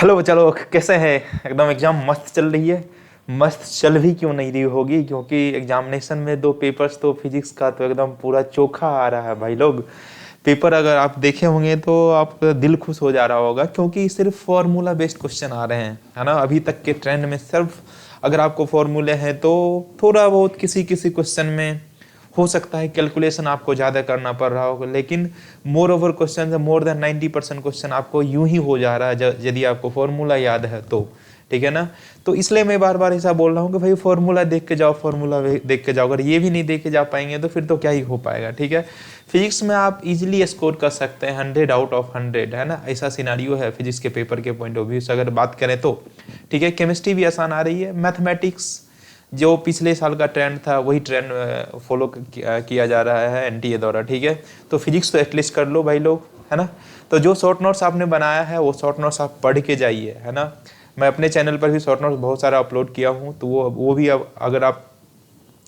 Hello, चलो कैसे हैं? एकदम एग्जाम मस्त चल रही है। मस्त चल भी क्यों नहीं रही होगी, क्योंकि एग्जामिनेशन में दो पेपर्स तो फिजिक्स का तो एकदम पूरा चोखा आ रहा है भाई लोग। पेपर अगर आप देखे होंगे तो आपका दिल खुश हो जा रहा होगा, क्योंकि सिर्फ फॉर्मूला बेस्ड क्वेश्चन आ रहे हैं, है ना। अभी तक के ट्रेंड में सिर्फ अगर आपको फॉर्मूले हैं तो थोड़ा बहुत किसी किसी क्वेश्चन में हो सकता है कैलकुलेशन आपको ज़्यादा करना पड़ रहा होगा, लेकिन more over question more than 90% question आपको यूं ही हो जा रहा है यदि आपको फॉर्मूला याद है तो। ठीक है ना। तो इसलिए मैं बार बार ऐसा बोल रहा हूँ कि भाई फॉर्मूला देख के जाओ, फॉर्मूला देख के जाओ। अगर ये भी नहीं देख के जा पाएंगे तो फिर तो क्या ही हो पाएगा। ठीक है। फिजिक्स में आप इजीली स्कोर कर सकते हैं 100 आउट ऑफ 100, है ना। ऐसा सिनारियो है फिजिक्स के पेपर के पॉइंट ऑफ व्यू से अगर बात करें तो। ठीक है। केमिस्ट्री भी आसान आ रही है। मैथमेटिक्स जो पिछले साल का ट्रेंड था वही ट्रेंड फॉलो किया जा रहा है एनटीए द्वारा। ठीक है। तो फिजिक्स तो एटलीस्ट कर लो भाई लोग, है ना। तो जो शॉर्ट नोट्स आपने बनाया है वो शॉर्ट नोट्स आप पढ़ के जाइए, है ना। मैं अपने चैनल पर भी शॉर्ट नोट्स बहुत सारा अपलोड किया हूँ, तो वो भी अब अगर आप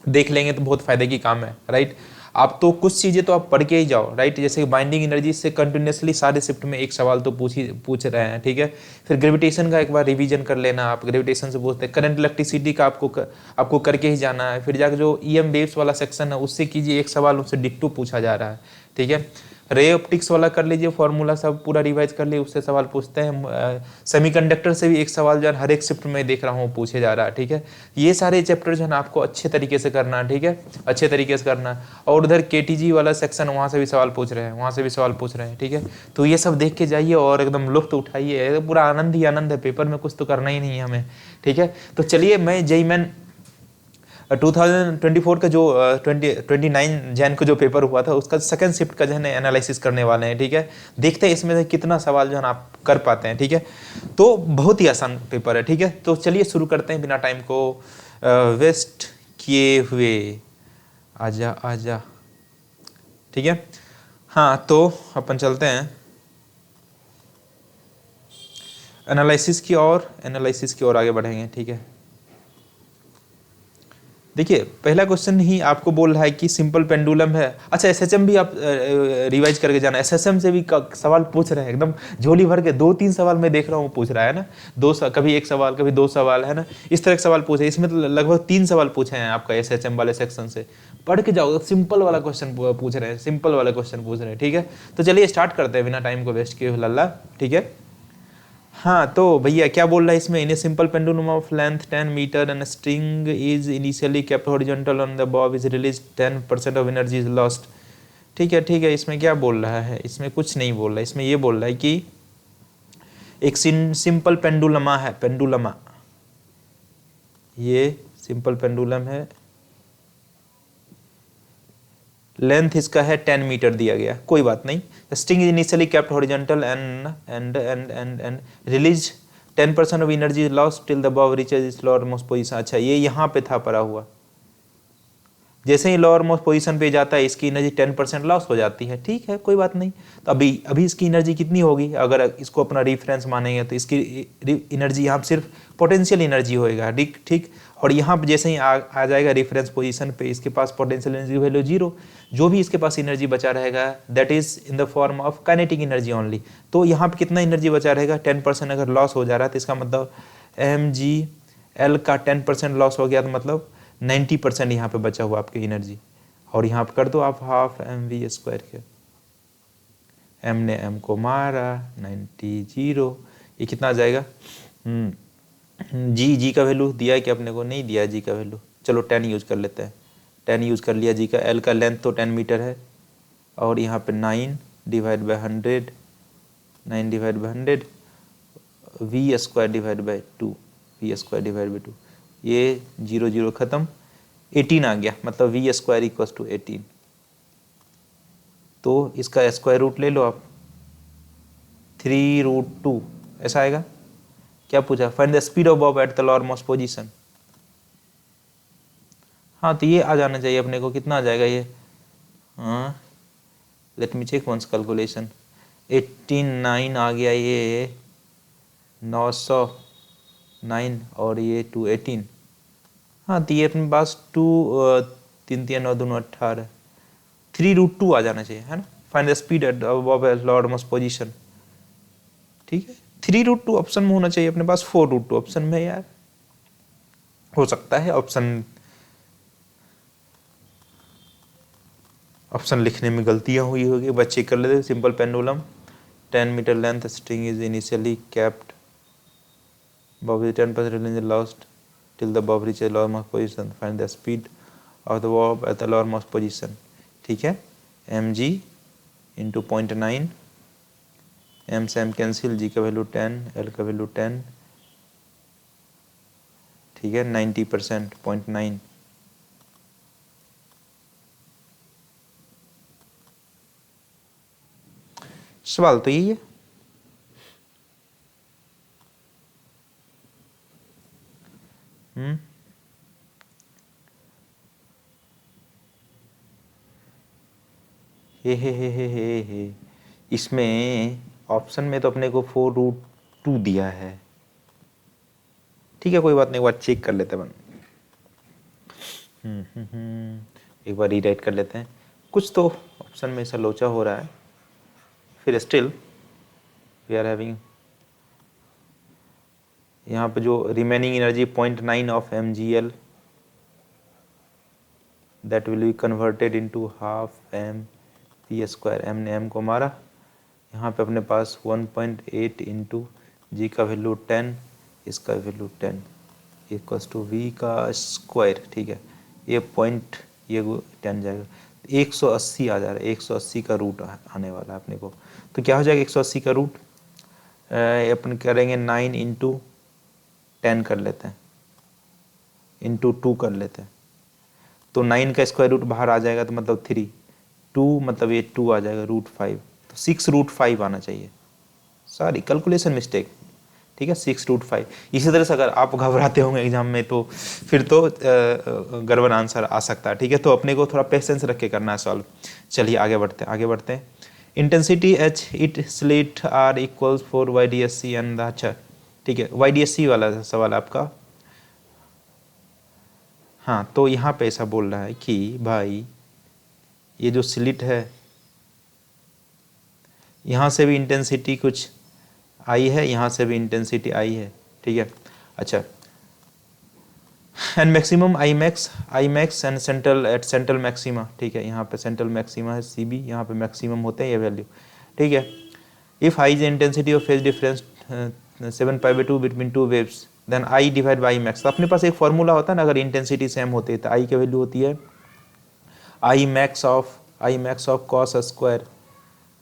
देख लेंगे तो बहुत फायदे की काम है, राइट। आप तो कुछ चीज़ें तो आप पढ़ के ही जाओ, राइट। जैसे बाइंडिंग एनर्जी से कंटिन्यूसली सारे शिफ्ट में एक सवाल तो पूछ रहे हैं। ठीक है। फिर ग्रेविटेशन का एक बार रिवीजन कर लेना। आप ग्रेविटेशन से पूछते हैं। करंट इलेक्ट्रिसिटी का आपको करके ही जाना है। फिर जाकर जो ईएम वेव्स वाला सेक्शन है उससे कीजिए, एक सवाल उससे डिक्टो पूछा जा रहा है। ठीक है। रे ऑप्टिक्स वाला कर लीजिए, फॉर्मूला सब पूरा रिवाइज कर लिए, उससे सवाल पूछते हैं। सेमीकंडक्टर से भी एक सवाल जो है हर एक शिफ्ट में देख रहा हूँ पूछे जा रहा है। ठीक है। ये सारे चैप्टर जो है ना आपको अच्छे तरीके से करना है। ठीक है। अच्छे तरीके से करना है। और उधर केटीजी वाला सेक्शन वहाँ से भी सवाल पूछ रहे हैं, वहाँ से भी सवाल पूछ रहे हैं। ठीक है। तो ये सब देख के जाइए और एकदम लुत्फ उठाइए। पूरा आनंद ही आनंद है, पेपर में कुछ तो करना ही नहीं है हमें। ठीक है। तो चलिए मैं जेईई मेन 2024 का जो 29 जैन को जो पेपर हुआ था उसका सेकंड शिफ्ट का जो है एनालिसिस करने वाले हैं। ठीक है। देखते हैं इसमें से कितना सवाल जो है आप कर पाते हैं। ठीक है। तो बहुत ही आसान पेपर है। ठीक है। तो चलिए शुरू करते हैं बिना टाइम को वेस्ट किए हुए। आजा आजा। ठीक है। हाँ, तो अपन चलते हैं एनालिसिस की ओर आगे बढ़ेंगे। ठीक है। देखिए पहला क्वेश्चन ही आपको बोल रहा है कि सिंपल पेंडुलम है। अच्छा, एसएचएम भी आप रिवाइज करके जाना। एसएचएम से भी सवाल पूछ रहे हैं, एकदम झोली भर के 2-3 सवाल मैं देख रहा हूँ पूछ रहा है ना। कभी एक सवाल, कभी 2 सवाल, है ना। इस तरह के सवाल पूछे। इसमें तो लगभग 3 सवाल पूछे हैं आपका एसएचएम वाले सेक्शन से। पढ़ के जाओ, सिंपल वाला क्वेश्चन पूछ रहे हैं, सिंपल वाला क्वेश्चन पूछ रहे हैं। ठीक है। तो चलिए स्टार्ट करते हैं बिना टाइम को वेस्ट किए लल्ला। ठीक है। हाँ, तो भैया क्या बोल रहा है इसमें? In a simple pendulum of length 10 meter and string is initially kept horizontal on the bob is released 10% of energy is lost. ठीक है। ठीक है। इसमें क्या बोल रहा है? इसमें कुछ नहीं बोल रहा है। इसमें ये बोल रहा है कि एक सिंपल पेंडुलमा है, पेंडुलमा, ये सिंपल पेंडुलम है। लेंथ इसका है 10 मीटर दिया गया, कोई बात नहीं। String is initially kept horizontal and release 10% of energy lost till the Bob reaches it's lower most position. अच्छा, ये यहाँ पे था पड़ा हुआ। जैसे ही लोअर मोस्ट पोजीशन पे जाता है इसकी एनर्जी 10% लॉस हो जाती है। ठीक है, कोई बात नहीं। तो अभी इसकी एनर्जी कितनी होगी? अगर इसको अपना रेफरेंस मानेंगे तो इसकी एनर्जी यहाँ सिर्फ पोटेंशियल एनर्जी होएगा। ठीक ठीक। और यहाँ पे जैसे ही आ जाएगा रेफरेंस पोजीशन पे, इसके पास पोटेंशियल एनर्जी वैल्यू 0। जो भी इसके पास एनर्जी बचा रहेगा that is in the form of kinetic energy only. तो यहाँ पे कितना एनर्जी बचा रहेगा? 10% अगर लॉस हो जा रहा है तो इसका मतलब mgl का 10% लॉस हो गया, तो मतलब 90% यहाँ पे बचा हुआ आपकी एनर्जी। और यहाँ पे कर दो आप हाफ mv² के। m ने m को मारा, 90 0। ये कितना आ जाएगा? जी का वैल्यू दिया है कि अपने को? नहीं दिया जी का वैल्यू। चलो 10 यूज कर लेते हैं। 10 यूज कर लिया जी का। l का लेंथ तो 10 मीटर है, और यहाँ पे 9 divide by 100, 9 divide by 100, v² divide by 2, v² divide by 2। ये 0 0 खत्म, 18 आ गया, मतलब v² इक्वल्स टू 18। तो इसका स्क्वायर रूट ले लो आप, 3√2 ऐसा आएगा। क्या पूछा? Find the speed of Bob at the lower most position. हाँ, तो ये आ जाना चाहिए अपने को। कितना आ जाएगा ये? हाँ, let me check once calculation. 89 आ गया ये, 909 और ये 218। हाँ, तो ये अपने पास 3 3 9 2 18, 3√2 आ जाना चाहिए, है ना। Find the speed at Bob at lower most position. ठीक है। 3√2 ऑप्शन में होना चाहिए अपने पास, 4√2 ऑप्शन में यार। हो सकता है ऑप्शन लिखने में गलतियां हुई होगी, बस चेक कर लेते। Simple pendulum 10 metre length string is initially capped bob is 10% release lost till the bob reaches lowermost position, find the speed of the bob at the lowermost position। ठीक है, mg इंटू 0.9, m से m cancel, g का value 10, l का value 10, ठीक है 90%, 0.9। सवाल तो यही है। हे इसमें ऑप्शन में तो अपने को 4√2 दिया है। ठीक है कोई बात नहीं, एक बार चेक कर लेते हैं अपन। एक बार रीराइट कर लेते हैं। कुछ तो ऑप्शन में ऐसा लोचा हो रहा है, फिर स्टिल वी आर हैविंग यहाँ पे जो remaining energy 0.9 of mgl that will be converted into half m p square. m ने m को मारा, यहाँ पे अपने पास 1.8 इंटू जी का वैल्यू 10, इसका वैल्यू 10 इक्वल्स टू v का स्क्वायर। ठीक है, ये पॉइंट ये 10 जाएगा, 180 आ जा रहा है, 180 का रूट आने वाला है अपने को। तो क्या हो जाएगा 180 का रूट, अपन करेंगे 9 इंटू 10 कर लेते हैं, इंटू 2 कर लेते हैं, तो 9 का स्क्वायर रूट बाहर आ जाएगा, तो मतलब 3, 2 मतलब ये 2 आ जाएगा, √5, तो 6√5 आना चाहिए। सॉरी कैलकुलेशन मिस्टेक, ठीक है 6√5। इसी तरह से अगर आप घबराते होंगे एग्जाम में तो फिर तो गड़बड़ आंसर आ सकता है। ठीक है, तो अपने को थोड़ा पेशेंस रख के करना है सॉल्व। चलिए आगे बढ़ते हैं। Intensity H it slit are equals for YDSC and the, अच्छा ठीक है YDSC वाला सवाल आपका। हाँ तो यहाँ पे ऐसा बोल रहा है कि भाई ये जो स्लिट है यहाँ से भी इंटेंसिटी कुछ आई है, यहाँ से भी इंटेंसिटी आई है। ठीक है, अच्छा and maximum I max and central at central maxima. ठीक है, यहाँ पे सेंट्रल मैक्सिमा है CB, यहाँ पे मैक्सिमम होते हैं ये वैल्यू। ठीक है, if I is intensity of phase difference 7π/2 between two waves then I divide by max. तो अपने पास एक फॉर्मूला होता है ना, अगर इंटेंसिटी सेम होती है तो I की वैल्यू होती है I max of cos square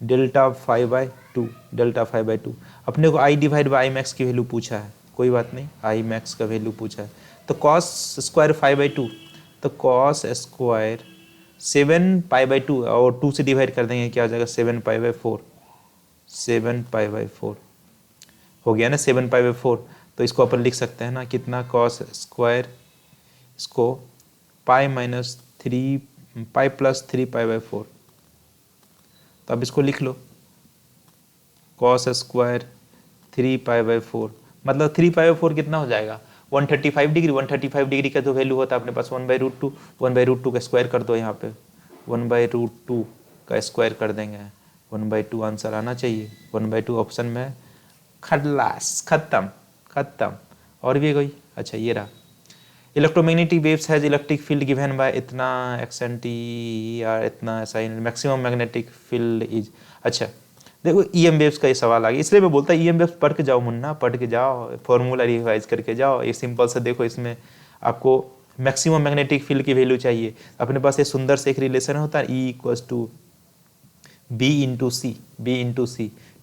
delta 5/2। अपने को I divide by I max की वैल्यू पूछा है, कोई बात नहीं, I मैक्स का वैल्यू पूछा है। तो कॉस स्क्वायर 5/2, तो कॉस स्क्वायर 7π/2 और 2 से डिवाइड कर देंगे, क्या हो जाएगा 7π/4। 7π/4 हो गया ना, 7π/4। तो इसको अपन लिख सकते हैं ना कितना, कॉस स्क्वायर, इसको पाई माइनस 3 पाई प्लस 3π/4। तो अब इसको लिख लो, कॉस स्क्वायर 3π/4 मतलब 3π/4 कितना हो जाएगा 135 डिग्री। 135 डिग्री का जो वैल्यू होता है अपने पास 1/√2, 1/√2 का स्क्वायर कर दो, यहाँ पे 1/√2 का स्क्वायर कर देंगे, 1/2 आंसर आना चाहिए। 1/2 ऑप्शन में खल्लास, खत्म। और भी कोई, अच्छा ये रहा, electromagnetic waves has electric field given by इतना एक्सएनटी या इतना ऐसा, मैक्सिमम मैग्नेटिक फील्ड इज। अच्छा देखो EM वेव्स का ये सवाल आ गया, इसलिए मैं बोलता EM वेव्स पढ़ के जाओ मुन्ना, पढ़ के जाओ, फॉर्मूला रिवाइज करके जाओ। ये सिंपल से देखो, इसमें आपको मैक्सिमम मैग्नेटिक फील्ड की वैल्यू चाहिए। अपने पास ये सुंदर से एक रिलेशन होता है E = B/C।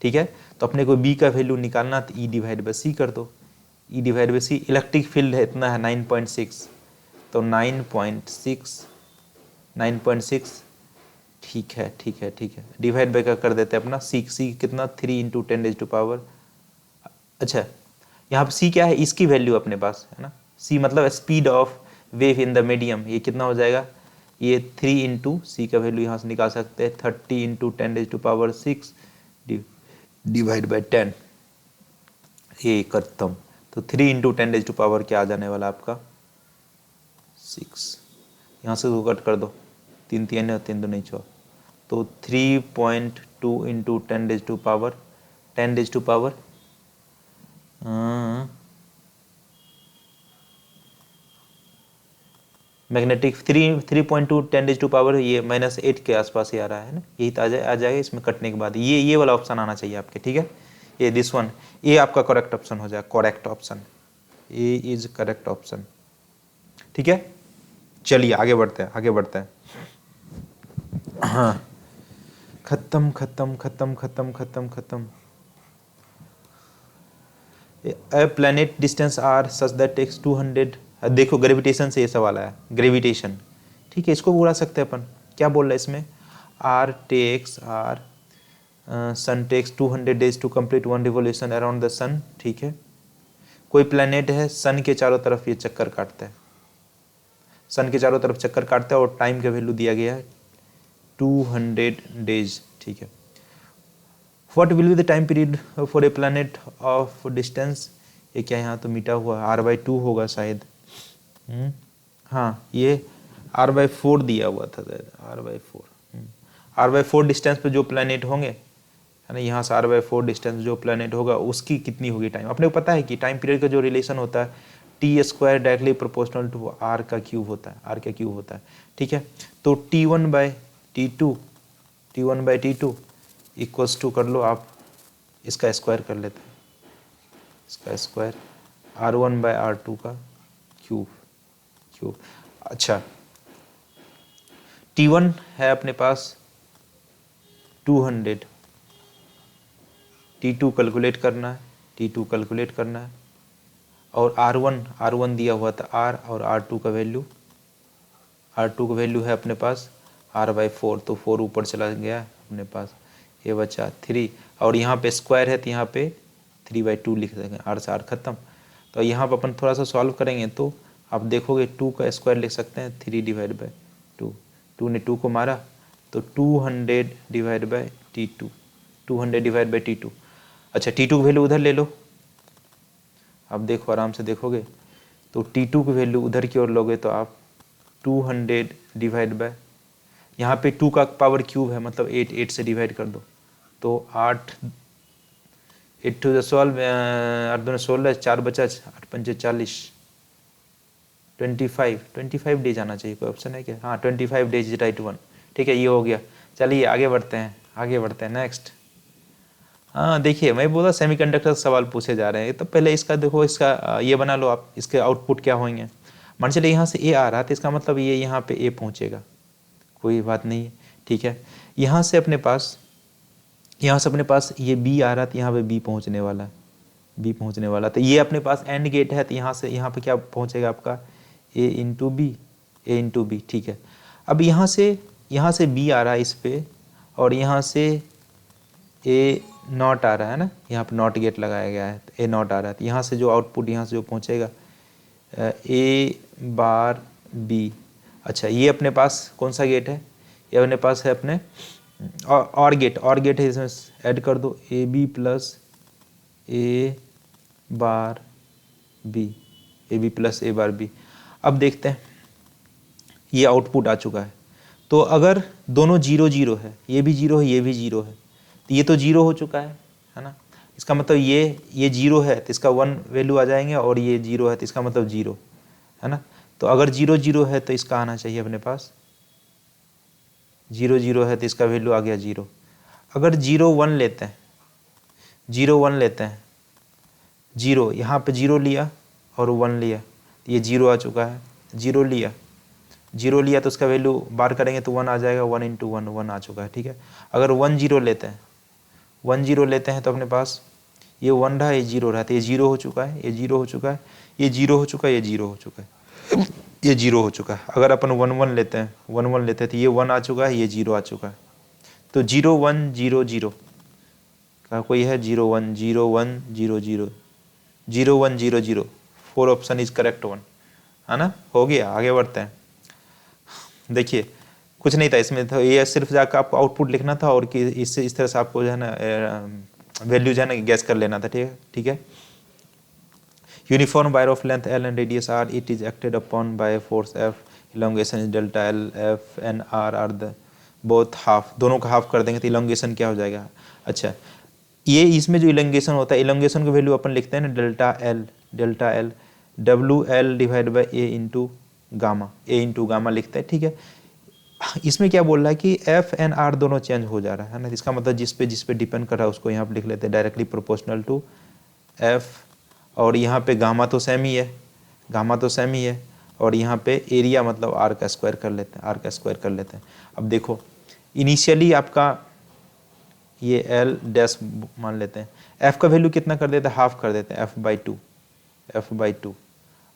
ठीक है, तो अपने को B का वैल्यू निकालना, तो E/C कर दो। E/C इलेक्ट्रिक फील्ड है इतना है 9.6, तो 9.6 ठीक है। डिवाइड बाय का कर देते हैं अपना C कितना 3 × 10⁻⁴। अच्छा यहाँ पे C क्या है, इसकी वैल्यू अपने पास है ना, C मतलब speed of wave in the medium, ये कितना हो जाएगा, ये 3 × C का वैल्यू यहाँ से निकाल सकते हैं 30 × 10⁻⁶ डिवाइड बाय 10, ये खत्म। तो 3 × 10⁻⁴ क्या आ जाने वाला आपका 6, यहाँ से तो कट कर दो, 3 3 और 3 2 नहीं 4, तो 3.2 × 10⁻⁴ मैग्नेटिक 3.2 10⁻⁴ ये -8 के आसपास ही आ रहा है ना, यही तो आ जाएगा इसमें कटने के बाद। ये वाला ऑप्शन आना चाहिए आपके, ठीक है, ये दिस वन, ये आपका करेक्ट ऑप्शन हो जाएगा, correct option, A is correct option, ठीक है। चलिए आगे बढ़ते हैं, आगे बढ़ते हैं। हाँ, खत्म खत्म खत्म खत्म खत्म खत्म। A planet distance are such that takes 200, देखो ग्रेविटेशन से ये सवाल आया, ग्रेविटेशन, ठीक है, इसको उड़ा सकते हैं अपन। क्या बोल रहा है इसमें, sun takes 200 days to complete one revolution around the sun, ठीक है। कोई प्लैनेट है, सन के चारों तरफ ये चक्कर काटता है, सन के चारों तरफ चक्कर काटता है, और टाइम का वैल्यू दिया गया है 200 डेज, ठीक है। What will be the time period for a planet of distance, ये क्या यहाँ तो मिटा हुआ r/2 होगा शायद, हाँ ये r/4 दिया हुआ था, r/4 डिस्टेंस पे जो प्लैनेट होंगे, है ना, यहाँ से r/4 डिस्टेंस जो प्लैनेट होगा उसकी कितनी होगी टाइम। अपने को पता है कि टाइम पीरियड का जो रिलेशन होता है t² directly proportional to r का क्यूब होता है, r का क्यूब होता है, ठीक है। तो t1/t2 इक्वल्स टू कर लो आप, इसका स्क्वायर कर लेते हैं, इसका स्क्वायर r1/r2 का क्यूब। अच्छा, t1 है अपने पास 200, t2 कैलकुलेट करना है, और r1 दिया हुआ था r, और r2 का वैल्यू है अपने पास r/4, तो 4 ऊपर चला गया अपने पास, ये बचा 3, और यहाँ पे स्क्वायर है तो यहाँ पे 3/2 लिख देंगे, r से r खत्म। तो यहाँ पर अपन थोड़ा सा सॉल्व करेंगे तो आप देखोगे 2 का स्क्वायर लिख सकते हैं 3/2, 2 ने 2 को मारा तो 200/t2, 200/t2। अच्छा, t2 की वैल्यू उधर ले लो, आप देखो आराम से देखोगे तो t2 की वैल्यू उधर की ओर लोगे तो आप 200 यहाँ पे 2 का पावर क्यूब है, मतलब 8 से डिवाइड कर दो तो 8 to the 12, 8 दूनी 16, 4 बचा, 8 पंचे 40, 25 डेज आना चाहिए, कोई ऑप्शन है क्या, हाँ 25 डेज राइट वन, ठीक है, ये हो गया। चलिए आगे बढ़ते हैं नेक्स्ट। हाँ देखिए, मैं बोला सेमीकंडक्टर सवाल पूछे जा रहे हैं, तो पहले इसका देखो, इसका ये बना लो आप, इसके आउटपुट क्या होंगे। मान चलिए यहाँ से ए आ रहा है तो इसका मतलब ये यहाँ पे ए पहुँचेगा, कोई बात नहीं है, ठीक है। यहाँ से अपने पास ये बी आ रहा था, यहाँ पे बी पहुँचने वाला, तो ये अपने पास एंड गेट है, तो यहाँ से यहाँ पे क्या पहुँचेगा आपका ए इंटू बी, ठीक है। अब यहाँ से बी आ रहा है इस पे, और यहाँ से ए नॉट आ रहा है ना, यहाँ पे नॉट गेट लगाया गया है, तो ए नॉट आ रहा है, तो यहाँ से जो आउटपुट यहाँ से जो पहुँचेगा ए बार बी। अच्छा, ये अपने पास कौन सा गेट है, ये अपने पास है अपने और गेट है, इसमें ऐड कर दो A B plus A bar B, अब देखते हैं ये आउटपुट आ चुका है। तो अगर दोनों 0 है, ये भी 0 है, ये भी 0 है, तो ये तो 0 हो चुका है ना, इसका मतलब ये 0 है तो इसका 1 वैल्यू आ जाएंगे, और ये 0 है तो इसका मतलब 0 है ना। तो अगर 0 है तो इसका आना चाहिए अपने पास 0 है तो इसका वैल्यू आ गया 0। अगर 0 1 लेते हैं 0 यहाँ पे 0 लिया और 1 लिया, तो ये 0 आ चुका है, 0 लिया तो उसका वैल्यू बार करेंगे तो 1 आ जाएगा, 1 इंटू 1 आ चुका है, ठीक है। अगर 1 0 लेते हैं तो अपने पास ये 1 रहा, ये 0 रहा, तो ये 0 हो चुका है, ये 0 हो चुका है, ये 0 हो चुका है, ये 0 हो चुका है, ये 0 हो चुका है। अगर अपन 1 1 लेते हैं तो ये 1 आ चुका है, ये 0 आ चुका है। तो 0 1 0 0 का कोई है, 0 1 0 1 0 0 0 1 0 0, 4 ऑप्शन इज करेक्ट वन, है ना, हो गया। आगे बढ़ते हैं। देखिए कुछ नहीं था इसमें, तो ये सिर्फ जाकर आपको आउटपुट लिखना था, और कि इस तरह से आपको जो है ना वैल्यू जो है ना गैस कर लेना था, ठीक है। Uniform wire of length L and radius R, it is acted upon by a force F, elongation is delta L, F and R are the both half, दोनों का हाफ कर देंगे तो इलोंगेशन क्या हो जाएगा। अच्छा, ये इसमें जो इलोंगेशन होता है, इलोंगेशन की वैल्यू अपन लिखते हैं ना delta L, WL divide by A into gamma, A into gamma लिखते हैं, ठीक है। इसमें क्या बोल रहा है कि एफ एंड आर दोनों चेंज हो जा रहा है ना, इसका मतलब जिस पे डिपेंड कर रहा है उसको यहाँ पे लिख लेते हैं डायरेक्टली प्रोपोर्शनल टू एफ, और यहाँ पे गामा तो सेम ही है, गामा तो सेम ही है, और यहाँ पे एरिया मतलब आर का स्क्वायर कर लेते हैं, आर का स्क्वायर कर लेते हैं। अब देखो इनिशियली आपका ये एल डैश मान लेते हैं, एफ का वैल्यू कितना कर देते हैं, हाफ कर देते हैं, एफ बाई टू,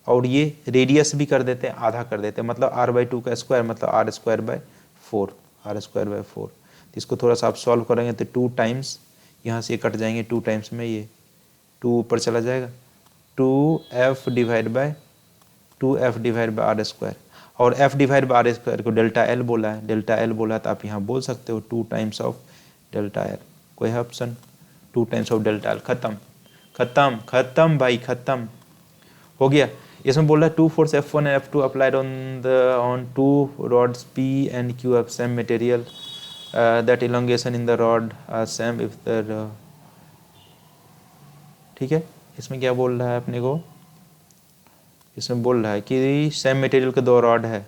और ये रेडियस भी कर देते हैं, आधा कर देते हैं, मतलब आर बाई टू का स्क्वायर मतलब R square by four, R square by four. तो इसको थोड़ा सा आप सॉल्व करेंगे तो 2 टाइम्स यहाँ से कट जाएंगे, 2 टाइम्स में ये 2 ऊपर चला जाएगा, 2f divide by R square, और f divide by R square को डेल्टा एल बोला है, डेल्टा एल बोला है, तो आप यहाँ बोल सकते हो 2 टाइम्स ऑफ डेल्टा एल, कोई है option, 2 times of delta L, खत्म खत्म खत्म भाई खत्म हो गया। इसमें बोल रहा है 2 force F1 and F2 applied on 2 rods P and Q of same material, that elongation in the rod are same if the ठीक है। इसमें क्या बोल रहा है अपने को, इसमें बोल रहा है कि सेम मटेरियल के 2 रॉड है,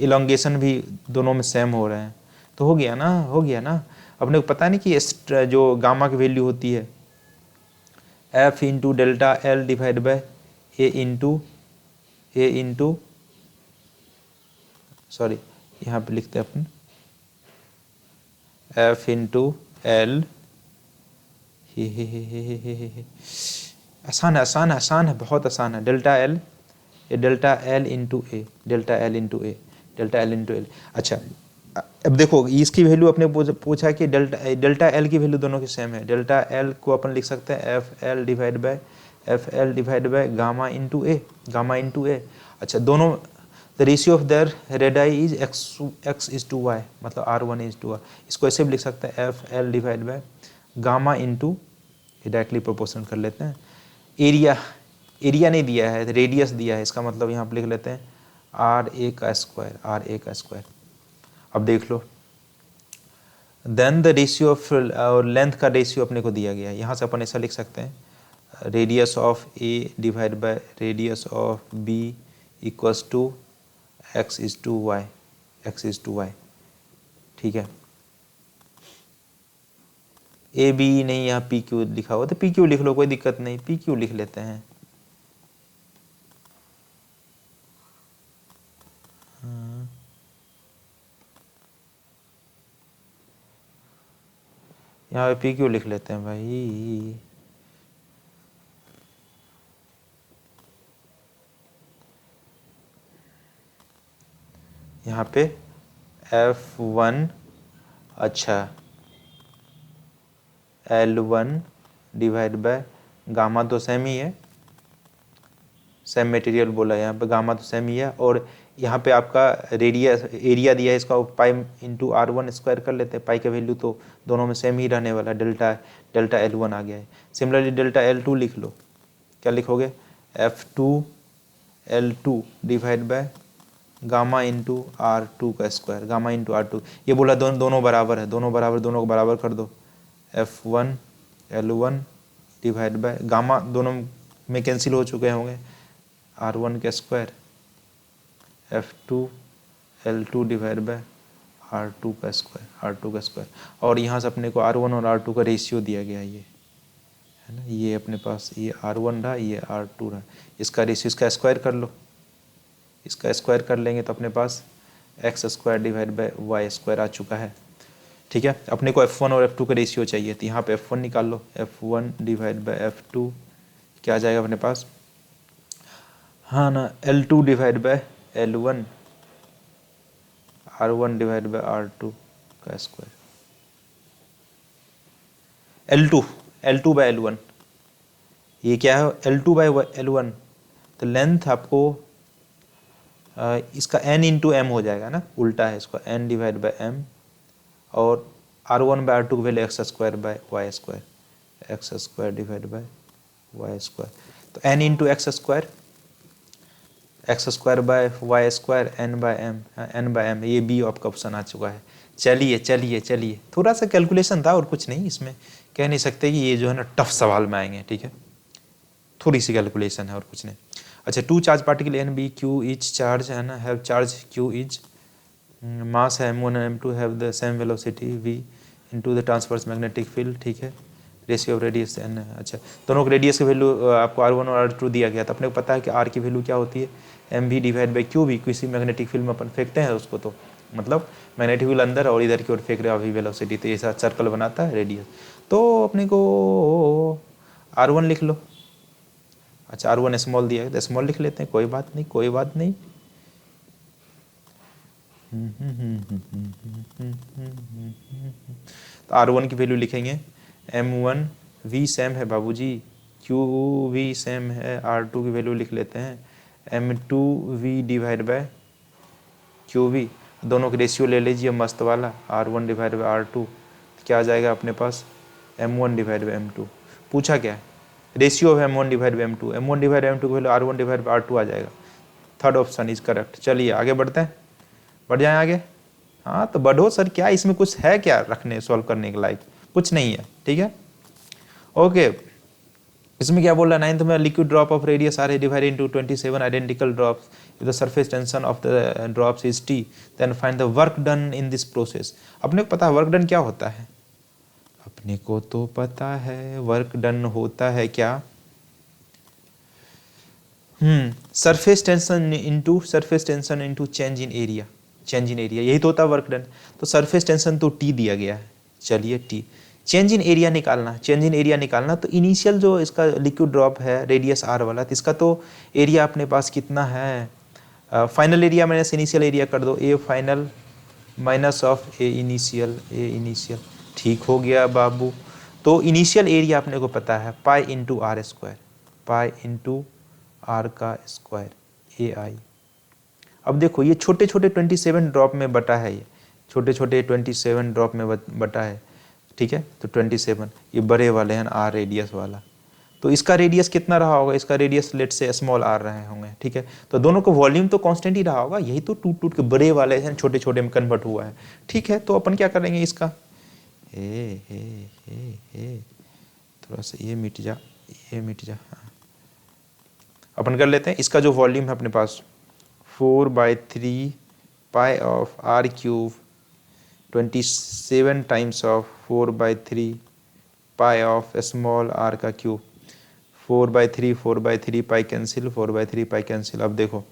इलोंगेशन भी दोनों में सेम हो रहे हैं, तो हो गया ना, हो गया ना। अपने को पता नहीं कि जो गामा की वैल्यू होती है F into delta L divide bye ए इंटू सॉरी यहाँ पे लिखते हैं अपन एफ इंटू एल, आसान है, आसान है, आसान है, बहुत आसान है, डेल्टा एल इंटू ए, डेल्टा एल इंटू ए, डेल्टा एल इंटू एल। अच्छा अब देखो इसकी वैल्यू अपने पूछा कि डेल्टा एल की वैल्यू दोनों की सेम है, डेल्टा एल को अपन लिख सकते हैं F L divide by gamma into A, gamma into A. अच्छा दोनों the ratio of their radii is X is to Y, मतलब R1 इज टू आर, इसको ऐसे भी लिख सकते हैं F L divide by gamma into, directly proportion कर लेते हैं, एरिया नहीं दिया है, रेडियस दिया है, इसका मतलब यहाँ पर लिख लेते हैं आर ए का स्क्वायर। अब देख लो then the ratio of length का रेशियो अपने को दिया गया है, यहाँ से अपन ऐसा लिख सकते हैं radius of A divide by radius of B equals to X is to Y, ठीक है। ए बी नहीं, यहाँ पी क्यू लिखा हुआ तो पी क्यू लिख लो, कोई दिक्कत नहीं, पी क्यू लिख लेते हैं। यहाँ पे पी क्यू लिख लेते हैं भाई, यहाँ पे F1, अच्छा L1 डिवाइड बाय गामा तो सेम ही है, सेम मटेरियल बोला है यहाँ पे, गामा तो सेम ही है, और यहाँ पे आपका रेडियस एरिया दिया है, इसका पाई इंटू R1 स्क्वायर कर लेते हैं, पाई का वैल्यू तो दोनों में सेम ही रहने वाला, डेल्टा L1 आ गया है। सिमिलरली डेल्टा L2 लिख लो, क्या लिखोगे F2 L2 divide by gamma into R2 का स्क्वायर, गामा इंटू R2, ये बोला दोनों बराबर है, दोनों को बराबर कर दो, F1 L1 divide by gamma दोनों में कैंसिल हो चुके होंगे, R1 का square, F2 L2 divide by R2 का स्क्वायर, और यहाँ से अपने को R1 और R2 का रेशियो दिया गया है है ना, ये अपने पास ये R1 रहा, ये R2 रहा, इसका रेशियो, इसका स्क्वायर कर लो, इसका स्क्वायर कर लेंगे तो अपने पास X square divide by Y square आ चुका है, ठीक है। अपने को F1 और F2 का रेशियो चाहिए, तो यहाँ पे F1 निकाल लो, F1 डिवाइड बाय F2 क्या आ जाएगा अपने पास, हाँ ना, L2 divide by L1, R1 divide by R2 का स्क्वायर, L2 बाय L1, ये क्या है L2 बाय L1, तो लेंथ आपको इसका n इंटू एम हो जाएगा ना, उल्टा है इसका, n डिवाइड बाय m, और R1 बाय R2 की value X square by Y square, X square divide by Y square, तो n into X square by Y square n by m, ये बी आपका ऑप्शन आ चुका है। चलिए थोड़ा सा कैलकुलेशन था और कुछ नहीं, इसमें कह नहीं सकते कि ये जो है ना टफ सवाल में आएंगे, ठीक है, थोड़ी सी कैलकुलेशन है और कुछ नहीं। अच्छा, two charge particle and B Q each charge है ना, have charge Q each, mass है m1 and m2 have the same velocity v into the transverse magnetic field, ठीक है, रेशियो ऑफ रेडियस एन है। अच्छा, दोनों के रेडियस की वैल्यू आपको r1 और r2 दिया गया था, अपने को पता है कि r की वैल्यू क्या होती है, M V divide by Q V, किसी मैग्नेटिक फील्ड में अपन फेंकते हैं उसको तो मतलब मैग्नेटिक फील्ड अंदर और इधर की ओर फेंक रहे हो अभी वेलोसिटी, तो ये साथ सर्कल बनाता है रेडियस, तो अपने को r1 लिख लो। अच्छा, r1 स्मॉल दिया है तो स्मॉल लिख लेते हैं, कोई बात नहीं कोई बात नहीं। तो r1 की वैल्यू लिखेंगे m1 v सेम है बाबूजी, qv सेम है, r2 की वैल्यू लिख लेते हैं m2 v divide by qv, दोनों की रेशियो ले लीजिए मस्त वाला, r1 डिवाइड बाय r2, क्या आ जाएगा अपने पास m1 डिवाइड बाय m2। पूछा क्या है, ratio of m1 divide by m2, m1 divide by m2 की value r1 divide by r2 आ जाएगा। Third option is correct. चलिए आगे बढ़ते हैं, बढ़ जाए आगे। हाँ तो बढ़ो सर, क्या इसमें कुछ है क्या रखने सॉल्व करने के लायक, कुछ नहीं है, ठीक है ओके। इसमें क्या बोल रहा है, नाइन्थ में, liquid drop of radius R divided into 27 identical drops, if the surface tension of the drops is T, then find the work done in this process. अपने को पता है वर्क डन क्या होता है, अपने को तो पता है वर्क डन होता है क्या, surface tension into change in area, change in area यही तो होता है वर्क डन। तो सरफेस टेंशन तो टी दिया गया है, चलिए टी, चेंज इन एरिया निकालना, चेंज इन एरिया निकालना, तो इनिशियल जो इसका लिक्विड ड्रॉप है रेडियस आर वाला, तो इसका तो एरिया अपने पास कितना है, final area minus initial area कर दो, A final minus of A initial, ठीक हो गया बाबू। तो इनिशियल एरिया अपने को पता है pi into R square, pi into R का स्क्वायर ए आई। अब देखो ये छोटे छोटे 27 ड्रॉप में बटा है, ये छोटे छोटे 27 ड्रॉप में बटा है, ठीक है, तो 27 ये बड़े वाले हैं आर रेडियस वाला, तो इसका रेडियस कितना रहा होगा, इसका रेडियस लेट से स्मॉल आर रहे होंगे, ठीक है, तो दोनों को वॉल्यूम तो कांस्टेंट ही रहा होगा, यही तो टूट टूट के बड़े वाले हैं छोटे छोटे में कन्वर्ट हुआ है, ठीक है। तो अपन क्या करेंगे इसका, थोड़ा सा ये मिट जा, ये मिट जा, हाँ। अपन कर लेते हैं इसका जो वॉल्यूम है अपने पास 4/3 pi of R cube 27 times of 4/3 pi of small R का cube, 4/3 pi cancel, 4/3 pi cancel. अब देखो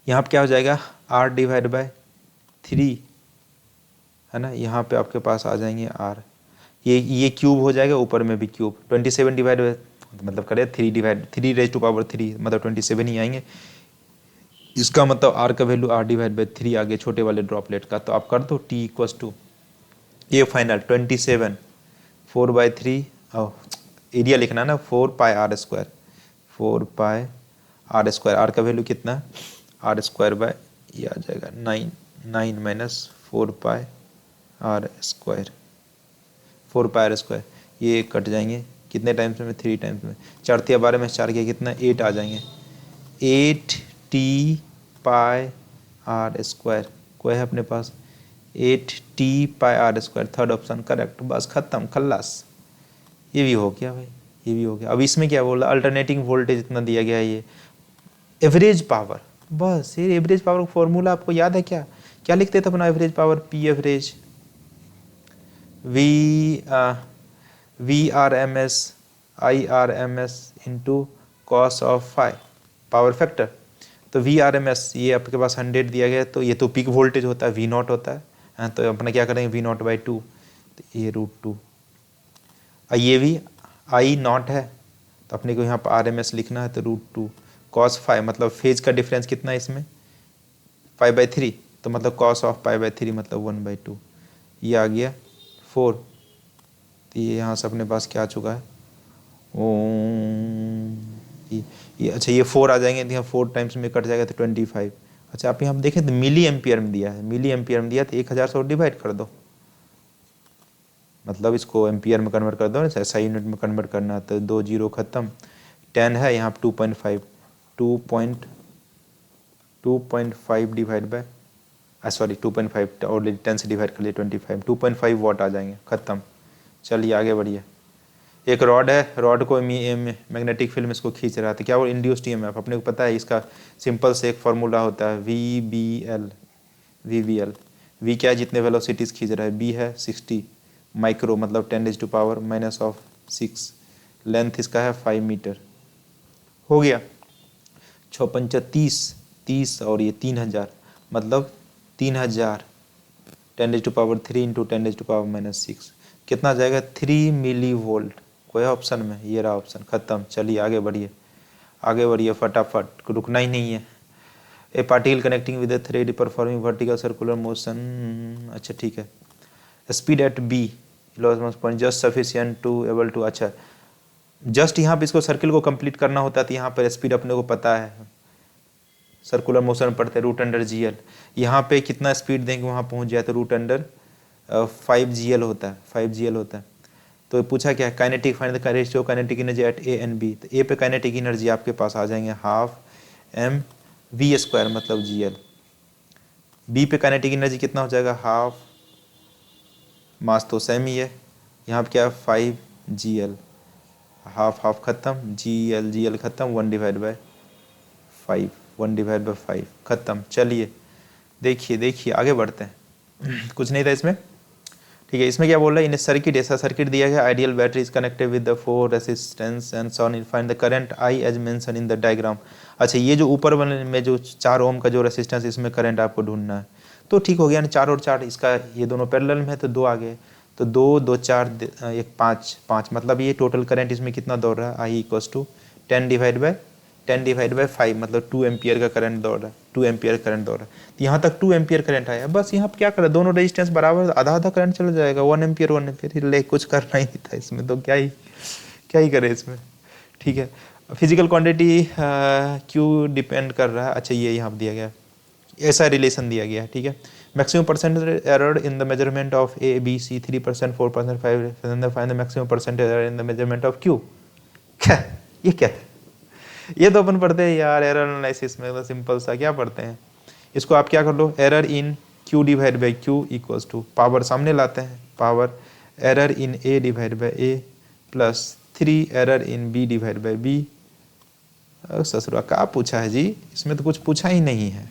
यहाँ पे क्या हो जाएगा r डिवाइड बाय 3 है ना, यहाँ पे आपके पास आ जाएंगे r, ये क्यूब हो जाएगा, ऊपर में भी क्यूब, 27 डिवाइड बाय मतलब करे 3 डिवाइड 3 रेज टू पावर 3 मतलब 27 ही आएंगे, इसका मतलब r का वैल्यू r डिवाइड बाई 3 आ गया छोटे वाले ड्रॉपलेट का। तो आप कर दो t इक्वस टू ये फाइनल 27 4/3 एरिया लिखना ना 4 pi R square, 4 pi R square, R का वैल्यू कितना आर स्क्वायर बाय ये आ जाएगा 9 माइनस 4 pi R square, 4 pi R square, ये कट जाएंगे कितने टाइम्स में 3 टाइम्स में, 4 × 12 में 4 के कितना 8 आ जाएंगे, 8t पाई आर स्क्वायर कोई है अपने पास 8t pi R square, third option correct, बस खत्म खल्लास, ये भी हो गया भाई, ये भी हो गया। अब इसमें क्या बोला अल्टरनेटिंग वोल्टेज इतना दिया गया है, ये एवरेज पावर, बस ये एवरेज पावर का फॉर्मूला आपको याद है क्या, क्या लिखते थे अपना average power, P average V R M S I R M S into cos of phi power factor. तो वी आर एम एस ये आपके पास 100 दिया गया है, तो ये तो पीक वोल्टेज होता है, वी नॉट होता है, हाँ, तो अपना क्या करेंगे वी नॉट बाई 2, तो ये √2, ये भी आई नॉट है तो अपने को यहाँ पर आर एम एस लिखना है, तो √2 कॉस 5 मतलब फेज का डिफरेंस कितना है इसमें 5/3, तो मतलब कॉस ऑफ 5/3 मतलब 1/2, ये आ गया 4, तो ये यहाँ से अपने पास क्या आ चुका है ये अच्छा ये 4 आ जाएंगे, तो यहाँ 4 टाइम्स में कट जाएगा तो 25। अच्छा आप यहाँ देखें तो मिली एम्पियर में दिया है, मिली एम्पियर में दिया तो 1000 से डिवाइड कर दो, मतलब इसको एम्पियर में कन्वर्ट कर दो ना, SI यूनिट में कन्वर्ट करना है, तो 2 0 खत्म, 10 है यहाँ 2.5 डिवाइड बाय सॉरी 2.5 ऑलरेडी 10 से डिवाइड कर लिए 25, 2.5 वाट आ जाएंगे, खत्म। चलिए आगे बढ़िए, एक रॉड है, रॉड को मैग्नेटिक फील्ड में इसको खींच रहा है, तो क्या वो इंड्यूस्ड ईएमएफ अपने को पता है, इसका सिंपल से एक फार्मूला होता है वी वी क्या है, जितने वेलोसिटीज खींच रहा है, बी है 60 माइक्रो मतलब 10⁻⁻6, लेंथ इसका है 5 मीटर। हो गया 6×5 = 30 और ये 3000 मतलब 3000 10⁻³ × 10⁻⁻6 कितना जाएगा, 3 मिली वोल्ट। कोई ऑप्शन में, ये रहा ऑप्शन, खत्म। चलिए आगे बढ़िए, आगे बढ़िए फटाफट, रुकना ही नहीं है। A particle connecting with a thread performing vertical circular motion, अच्छा ठीक है। Speed at B point just sufficient to able to, अच्छा जस्ट यहाँ पे इसको सर्किल को कंप्लीट करना होता है, तो यहाँ पर स्पीड अपने को पता है, सर्कुलर मोशन पढ़ते हैं √GL। यहाँ पे कितना स्पीड देंगे वहाँ पहुँच जाए तो √5GL होता है, 5GL होता है। तो पूछा क्या है, kinetic find the ratio kinetic energy at A and B. तो ए पे काइनेटिक एनर्जी आपके पास आ जाएंगे 12mv² मतलब GL। बी पे काइनेटिक एनर्जी कितना हो जाएगा, हाफ, मास तो सेम ही है, यहाँ पे क्या है 5GL, हाफ हाफ खत्म, GL खत्म, 1/5 खत्म। चलिए देखिए आगे बढ़ते हैं। कुछ नहीं था इसमें, ठीक है। इसमें क्या बोल रहा है, इन सर्किट, ऐसा सर्किट दिया गया, ideal battery is connected with the 4 resistance and so on, find the current I as mention in the diagram. अच्छा ये जो ऊपर वाले में जो 4 ओम का जो रेसिस्टेंस, इसमें करंट आपको ढूंढना है, तो ठीक हो गया ना, 4 और 4 इसका, ये दोनों पैरेलल में है तो 2 आ गए, तो 2 2 4 1 5 मतलब ये टोटल करंट इसमें कितना दौड़ रहा है, आई = 10/5 मतलब 2 एम्पियर का करंट दौड़ रहा है, 2 एम्पियर करंट दौड़ रहा है। तो यहाँ तक 2 एम्पियर करंट आया, बस यहाँ क्या करें, दोनों रेजिस्टेंस बराबर, आधा आधा करंट चला जाएगा, 1 एम्पियर 1 एम्पियर, ले कुछ करना ही नहीं था इसमें, तो क्या ही करे इसमें, ठीक है। फिजिकल क्वांटिटी क्यों डिपेंड कर रहा है, अच्छा ये यहाँ दिया गया, ऐसा रिलेशन दिया गया है, ठीक है। Maximum percentage error in the measurement of A B C 3%, 4%, 5%, find the maximum percentage error in the measurement of Q. क्या ये क्या है, ये तो अपन पढ़ते हैं यार, एरर एनालिसिस में तो सिंपल सा क्या पढ़ते हैं, इसको आप क्या कर लो, error in Q/Q equals to, power सामने लाते हैं, power error in A/A plus 3 error in B/B। ससुरा क्या पूछा है जी, इसमें तो कुछ पूछा ही नहीं है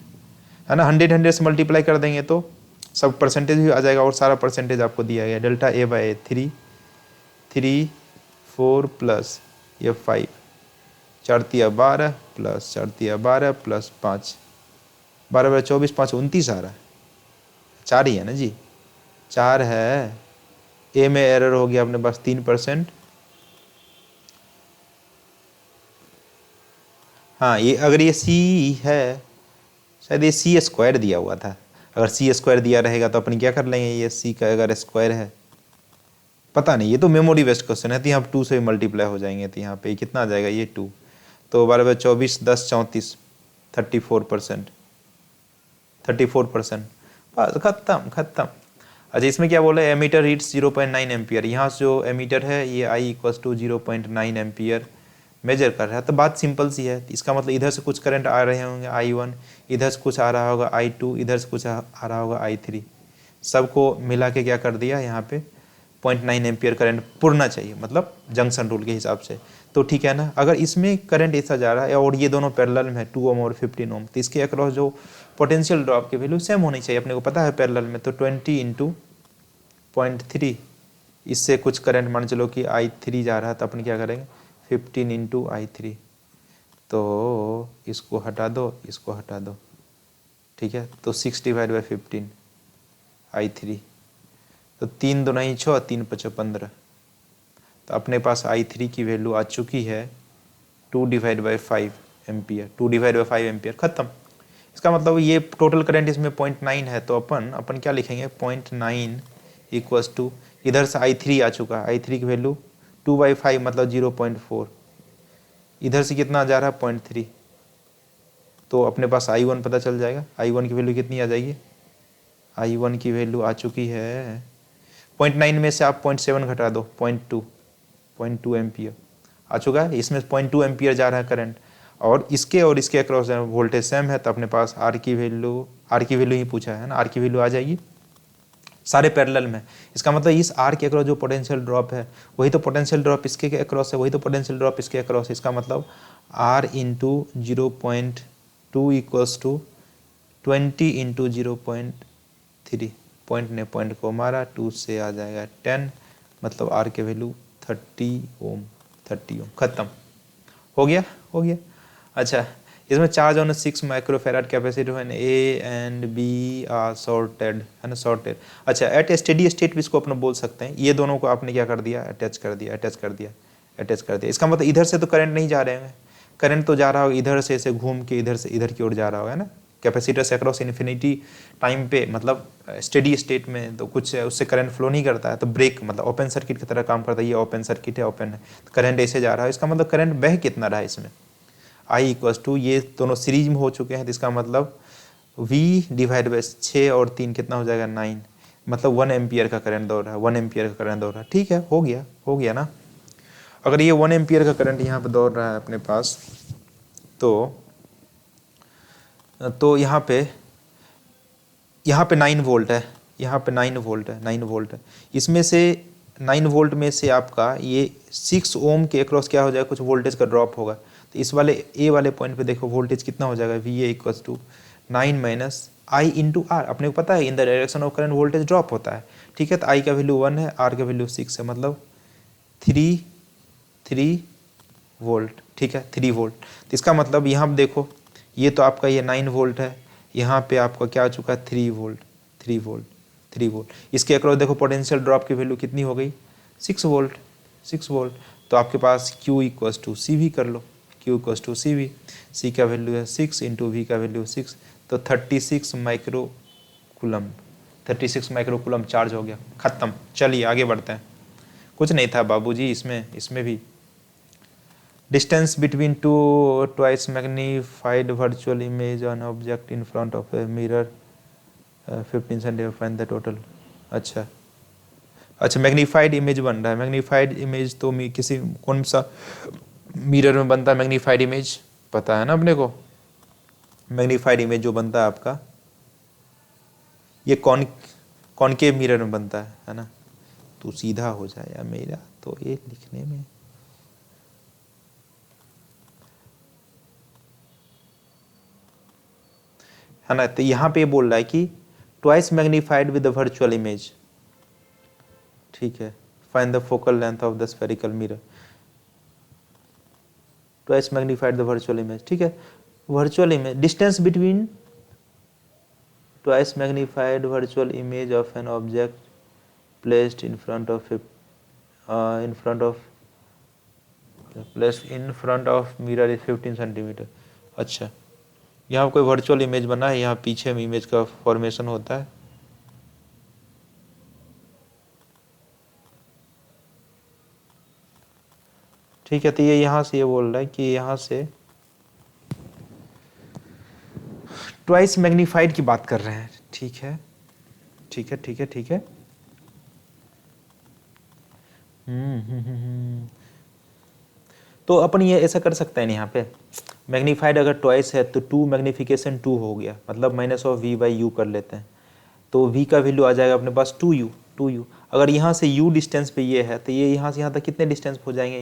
ना। 100 से मल्टीप्लाई कर देंगे तो सब परसेंटेज भी आ जाएगा, और सारा परसेंटेज आपको दिया गया, डेल्टा A/A 3 4 प्लस ये 5, 4 × 12 प्लस 4 × 12 प्लस 5, 12 × 24 5 29 आ रहा है, 4 ही है ना जी, 4 है। ए में एरर हो गया अपने पास 3%, हाँ ये अगर ये सी है, शायद ये C² दिया हुआ था, अगर C² दिया रहेगा तो अपन क्या कर लेंगे, ये C का अगर स्क्वायर है, पता नहीं, ये तो मेमोरी बेस्ड क्वेश्चन है, तो यहाँ 2 से मल्टीप्लाई हो जाएंगे, तो यहाँ पे कितना आ जाएगा, ये 2, तो 12 × 24 10 34 34%, बस खत्म। अच्छा इसमें क्या बोला, एमीटर रीड्स 0.9 एम्पियर, यहाँ से जो एमीटर है ये I = 0.9 एम्पियर मेजर कर रहा है, तो बात सिंपल सी है, इसका मतलब इधर से कुछ करंट आ रहे होंगे I1, इधर से कुछ आ रहा होगा I2, इधर से कुछ आ रहा होगा I3, सबको मिला के क्या कर दिया, यहाँ पे 0.9 एम्पियर करंट पुरना चाहिए, मतलब जंक्शन रूल के हिसाब से, तो ठीक है ना। अगर इसमें करंट ऐसा जा रहा है और ये दोनों पैरेलल में है, 2 ओम और 15 ओम, तो इसके अक्रॉस जो पोटेंशियल ड्रॉप की वैल्यू सेम होनी चाहिए, अपने को पता है पैरेलल में, तो 20 × 0.3, इससे कुछ करंट मान चलो कि I3 जा रहा है, तो अपन क्या करेंगे 15 × I3, तो इसको हटा दो, इसको हटा दो, ठीक है, तो 6/15 I3, तो 3 2 9 6 3 5 15, तो अपने पास I3 की वैल्यू आ चुकी है 2/5 एम्पियर, 2/5 एम्पियर, खत्म। इसका मतलब ये टोटल करंट इसमें 0.9 है, तो अपन क्या लिखेंगे, 0.9 = इधर से I3 आ चुका है, I3 की वैल्यू 2/5 मतलब 0.4, इधर से कितना जा रहा है 0.3, तो अपने पास I1 पता चल जाएगा, I1 की वैल्यू कितनी आ जाएगी, I1 की वैल्यू आ चुकी है 0.9 में से आप 0.7 घटा दो, 0.2 एम्पियर आ चुका है, इसमें 0.2 एम्पियर जा रहा है करंट, और इसके अक्रॉस वोल्टेज सेम है, तो अपने पास R की वैल्यू ही पूछा है ना, R की वैल्यू आ जाएगी सारे पैरेलल में। इसका मतलब इस आर के अक्रॉस जो पोटेंशियल ड्रॉप है वही तो पोटेंशियल ड्रॉप इसके अक्रॉस है, वही तो पोटेंशियल ड्रॉप इसके अक्रॉस है। इसका मतलब R into 0.2 equals to 20 into 0.3, point ने पॉइंट को मारा, 2 से आ जाएगा 10, मतलब आर के वैल्यू 30 ओम, 30 ओम। खत्म हो गया, हो गया। अच्छा, इसमें charge on 6 microfarad capacitor when A and B are shorted, है ना, सॉर्टेड। अच्छा, एट स्टेडी स्टेट भी इसको अपना बोल सकते हैं। ये दोनों को आपने क्या कर दिया, अटैच कर दिया, अटैच कर दिया, अटैच कर दिया। इसका मतलब इधर से तो करंट नहीं जा रहे हैं, करंट तो जा रहा होगा इधर से, ऐसे घूम के इधर से इधर की ओर जा रहा होगा, है ना, कैपेसिटर से अक्रॉस इन्फिनिटी टाइम पे, मतलब स्टेडी स्टेट में तो कुछ उससे करंट फ्लो नहीं करता है, तो ब्रेक मतलब ओपन सर्किट की तरह काम करता है। ये ओपन सर्किट है, ओपन है, तो करंट ऐसे जा रहा है। इसका मतलब करंट बह कितना रहा है इसमें, आई इक्वल्स टू, ये दोनों सीरीज में हो चुके हैं, तो इसका मतलब V डिवाइड बाई 6 और 3 कितना हो जाएगा 9, मतलब 1 एम्पियर का करंट दौड़ रहा है, 1 एम्पियर का करंट दौड़ रहा है। ठीक है, हो गया, हो गया ना। अगर ये 1 एम्पियर का करंट यहाँ पे दौड़ रहा है अपने पास, तो यहाँ पे 9 वोल्ट है, यहाँ पे 9 वोल्ट है, 9 वोल्ट है। इसमें से 9 वोल्ट में से आपका ये 6 ओम के अक्रॉस क्या हो जाएगा, कुछ वोल्टेज का ड्रॉप होगा। तो इस वाले ए वाले पॉइंट पे देखो वोल्टेज कितना हो जाएगा, V A equals to 9 minus I into R. अपने को पता है in the direction of current voltage drop होता है। ठीक है, तो आई का वैल्यू 1 है, आर का वैल्यू 6 है, मतलब 3 वोल्ट। ठीक है, 3 वोल्ट। तो इसका मतलब यहाँ देखो, ये तो आपका ये 9 वोल्ट है, यहाँ पे आपका क्या हो चुका है 3 वोल्ट, 3 वोल्ट, 3 वोल्ट। इसके अक्रॉस देखो पोटेंशियल ड्रॉप की वैल्यू कितनी हो गई, 6 वोल्ट, 6 वोल्ट। तो आपके पास Q equals to C V कर लो, Q equals to C V, C का वैल्यू है 6 इंटू वी का वैल्यू 6, तो 36 micro coulomb, 36 micro coulomb charge हो गया। खत्म। चलिए आगे बढ़ते हैं। कुछ नहीं था बाबूजी इसमें भी distance between two twice magnified virtual image on object in front of a mirror 15 cm, find the total। अच्छा, मैग्नीफाइड इमेज बन रहा है। मैग्नीफाइड इमेज तो किसी कौन सा मिरर में बनता है मैग्नीफाइड इमेज, पता है ना अपने को। मैग्नीफाइड इमेज जो बनता है आपका ये कॉनकेव मिरर में बनता है ना। तू सीधा हो जाए या मेरा तो ये लिखने में, है ना। तो यहाँ पे बोल रहा है कि twice magnified with the virtual image. ठीक है, find the focal length of the spherical mirror, twice magnified the virtual image. ठीक है, virtual image, distance between twice magnified virtual image of an object placed in front of mirror is 15 centimetre. अच्छा, यहाँ कोई virtual image बना है, यहाँ पीछे में इमेज का फॉर्मेशन होता है। ठीक है, तो ये यहाँ से ये बोल रहा है कि यहाँ से ट्वाइस मैग्नीफाइड की बात कर रहे हैं। ठीक है, ठीक है, ठीक है, ठीक है। तो अपन ये ऐसा कर सकते हैं, यहाँ पे मैग्नीफाइड अगर ट्वाइस है तो 2 मैग्नीफिकेशन 2 हो गया, मतलब minus of V by U कर लेते हैं, तो v का वैल्यू आ जाएगा अपने पास 2u। अगर यहाँ से u डिस्टेंस पे ये है तो ये यहाँ से यहाँ तक कितने डिस्टेंस हो जाएंगे,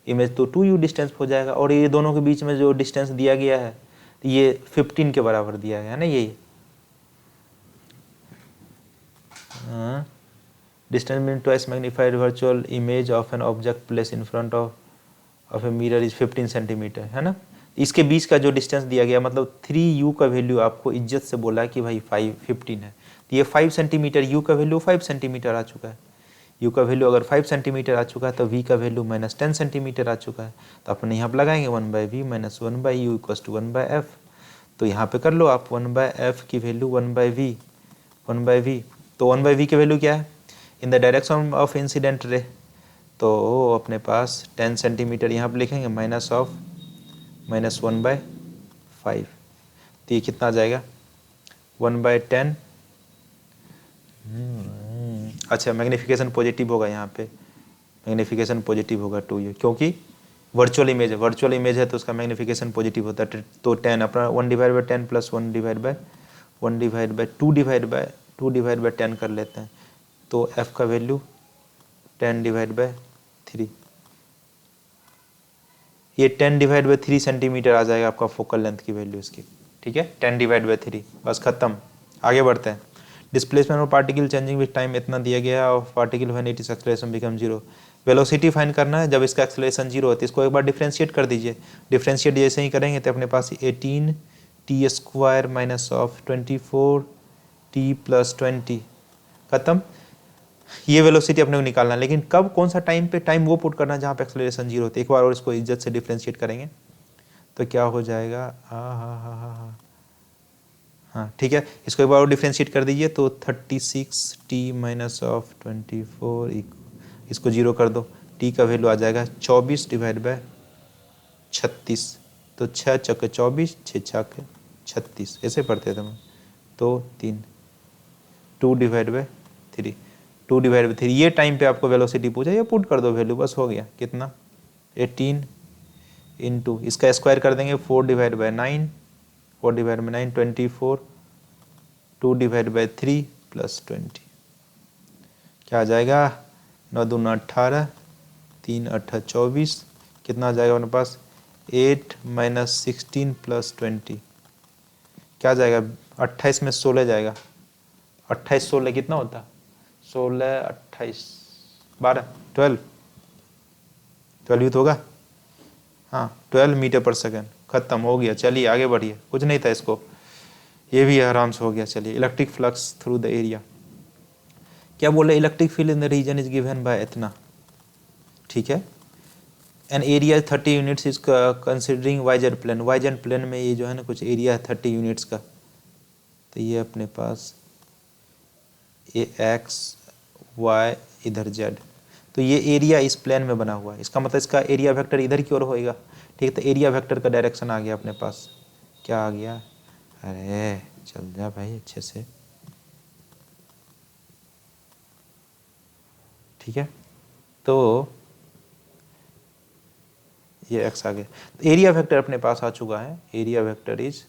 इमेज तो 2u डिस्टेंस हो जाएगा। और ये दोनों के बीच में जो डिस्टेंस दिया गया है तो ये 15 के बराबर दिया गया है ना। ये distance between twice magnified virtual image of an object place in front of a mirror is 15 centimetre, है ना। इसके बीच का जो डिस्टेंस दिया गया, मतलब 3u का वैल्यू आपको इज्जत से बोला कि भाई 15 है, तो ये 5 सेंटीमीटर, u का वैल्यू 5 सेंटीमीटर आ चुका है। u का वैल्यू अगर 5 सेंटीमीटर आ चुका है तो v का वैल्यू -10 सेंटीमीटर आ चुका है। तो अपने यहाँ पर लगाएंगे 1/v minus 1/u equals to 1/f। तो यहाँ पे कर लो आप 1/f की वैल्यू 1/v। तो 1/v की वैल्यू क्या है in the direction of incident ray, तो अपने पास 10 सेंटीमीटर यहाँ पर लिखेंगे -1/5। तो ये कितना आ जाएगा 1/10। अच्छा, मैग्नीफिकेशन पॉजिटिव होगा, यहाँ पे मैग्नीफिकेशन पॉजिटिव होगा 2u, क्योंकि वर्चुअल इमेज है तो उसका मैग्नीफिकेशन पॉजिटिव होता है। तो 10 अपना 1/10 plus 1/2 divide by 2 divide by 10 कर लेते हैं, तो एफ का वैल्यू 10 डिवाइड बाई 3, ये 10 डिवाइड बाई 3 सेंटीमीटर आ जाएगा आपका फोकल लेंथ की वैल्यू इसकी। ठीक है, 10 डिवाइड बाई 3, बस खत्म। आगे बढ़ते हैं। Displacement of particle changing with time इतना दिया गया है, और particle when it is acceleration become zero. Velocity find करना है जब इसका एक्सेलरेशन जीरो होती है। इसको एक बार डिफ्रेंशिएट कर दीजिए। डिफ्रेंशिएट जैसे ही करेंगे तो अपने पास 18 T square minus of 24 T plus 20, खत्म। ये वेलोसिटी अपने को निकालना है, लेकिन कब, कौन सा टाइम पे? टाइम वो पुट करना जहाँ पे एक्सेलरेशन जीरो होती है। एक बार और इसको इज्जत से डिफ्रेंशिएट करेंगे तो क्या हो जाएगा, हाँ ठीक है, इसको एक बार और डिफ्रेंशिएट कर दीजिए तो 36 टी माइनस ऑफ 24, इसको जीरो कर दो, टी का वैल्यू आ जाएगा 24 डिवाइड बाय 36, तो 6 चौके 24, 6 छक्के 36, ऐसे पढ़ते थे हम। तो 3, 2 डिवाइड बाय 3, 2 डिवाइड बाई 3, ये टाइम पे आपको वेलोसिटी पूछा, ये पुट कर दो वैल्यू, बस हो गया। कितना? 18 इंटू इसका स्क्वायर कर देंगे 4 divide by 9, 4 divide by 9 24, 2 divide by 3 plus 20, क्या आ जाएगा? 9 दूना 18, 3 8 24, कितना आ जाएगा अपने पास? 8 माइनस 16 प्लस 20, क्या आ जाएगा? 28 में 16 जाएगा, 28 16 कितना होता? 16 28 12 12 यूथ होगा, हाँ 12 मीटर पर सेकेंड। खत्म, हो गया। चलिए आगे बढ़िए, कुछ नहीं था इसको, ये भी आराम से हो गया। चलिए, electric flux through the area, क्या बोले? Electric field in the region is given by इतना, ठीक है। An area 30 units is considering YZ plane, YZ plane में ये जो है ना कुछ एरिया है 30 यूनिट्स का, तो ये अपने पास ये एक्स वाई इधर जेड, तो ये एरिया इस प्लेन में बना हुआ है, इसका मतलब इसका एरिया वेक्टर इधर की ओर होएगा। ठीक है, तो एरिया वेक्टर का डायरेक्शन आ गया अपने पास, क्या आ गया? अरे चल जा भाई अच्छे से, ठीक है। तो ये एक्स आ गया, तो एरिया वेक्टर अपने पास आ चुका है। Area vector is